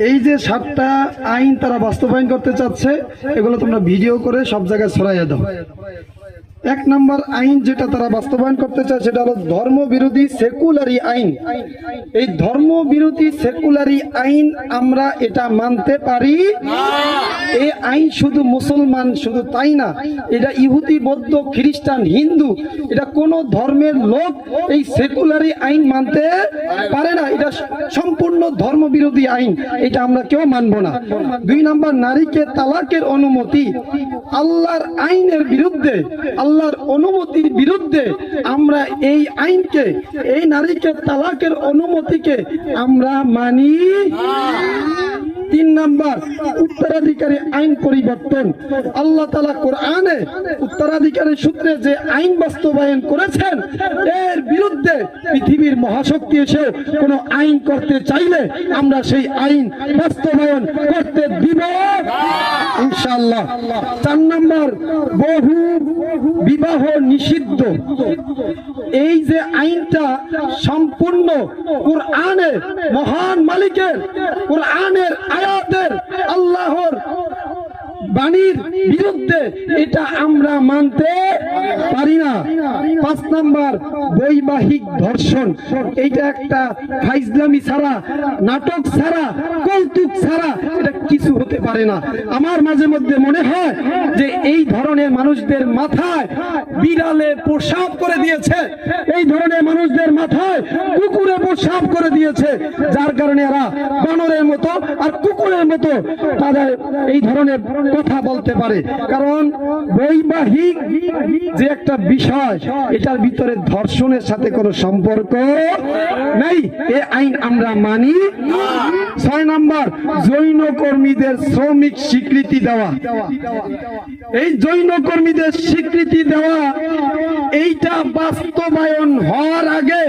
এই যে 7টা আইন তারা বাস্তবায়ন করতে চাচ্ছে, এগুলো তোমরা ভিডিও করে সব জায়গায় ছড়াইয়া দাও। 1 নম্বর আইন যেটা তারা বাস্তবায়ন করতে চায় সেটা হলো ধর্মবিরোধী সেকুলারি আইন। এই ধর্মবিরোধী সেকুলারি আইন আমরা এটা মানতে পারি না। এই আইন শুধু মুসলমান শুধু তাই না, এটা ইহুদি, বৌদ্ধ, খ্রিস্টান, হিন্দু, এটা কোন ধর্মের লোক এই সেকুলারি আইন মানতে পারে না। এটা সম্পূর্ণ ধর্মবিরোধী আইন, এটা আমরা কেউ মানব না। 2 নম্বর, নারীকে তালাকের অনুমতি আল্লাহর আইনের বিরুদ্ধে, আল্লাহর অনুমতির বিরুদ্ধে আমরা এই আইনকে, এই নারীকে তালাকের অনুমতিকে আমরা মানি। 3 নম্বর, উত্তরাধিকারী আইন পরিবর্তন। আল্লাহ তাআলা কোরআনে উত্তরাধিকারী সূত্রে যে আইন বাস্তবায়ন করেছেন, এর বিরুদ্ধে পৃথিবীর মহাশক্তি এসে কোন আইন করতে চাইলে আমরা সেই আইন বাস্তবায়ন করতে দিব ইনশাআল্লাহ। 4 নম্বর, বহু বিবাহ নিষিদ্ধ। এই যে আইনটা সম্পূর্ণ কোরআনের, মহান মালিকের কোরআনের আয়াতের, আল্লাহর বাণীর বিরুদ্ধে, এটা আমরা মানতে পারি না। 5 নম্বর, বৈবাহিক ধর্ষণ। এইটা একটা ফাইজলামি ছাড়া, নাটক ছাড়া, কৌতুক ছাড়া এটা কিছু হতে পারে না। আমার মাঝে মধ্যে মনে হয় যে এই ধরনের মানুষদের মাথায় বিড়ালে প্রসাব করে দিয়েছে, এই ধরনের মানুষদের মাথায় কুকুরে প্রসাব করে দিয়েছে, যার কারণে এরা বানরের মতো আর কুকুরের মতো তাদের এই ধরনের কথা বলতে পারে। কারণ বৈবাহিক যে একটা বিষয়, এটার ভিতরে ধর্ষণের সাথে কোনো সম্পর্ক নেই। এই আইন আমরা মানি। 6 নম্বর, যৌন কর্মীদের শ্রমিক স্বীকৃতি দেওয়া। এই যৌন কর্মীদের স্বীকৃতি দেওয়া, এইটা বাস্তবায়ন হওয়ার আগে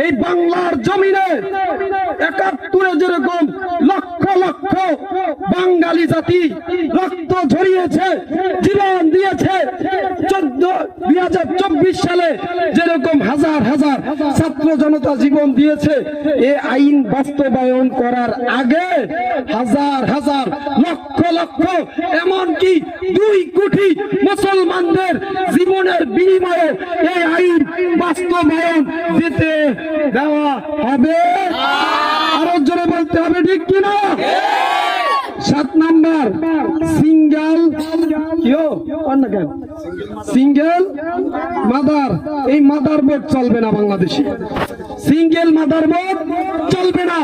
এই বাংলার জমিনে 71-এ যেরকম লক্ষ লক্ষ বাঙালি জাতি রক্ত ঝরিয়েছে, জীবন দিয়েছে, 2024 সালে যেরকম হাজার হাজার ছাত্র জনতা জীবন দিয়েছে, এই আইন বাস্তবায়ন করার আগে হাজার হাজার লক্ষ লক্ষ এমনকি 2 কোটি মুসলমানদের জীবনের বিনিময়ে এই আইন বাস্তবায়ন দিতে দেওয়া হবে। আরো জোরে বলতে হবে, ঠিক কিনা? 7 নম্বর, সিঙ্গেল মাদার। এই মাদার বোর্ড চলবে না বাংলাদেশে, সিঙ্গেল মাদার বোর্ড চলবে না।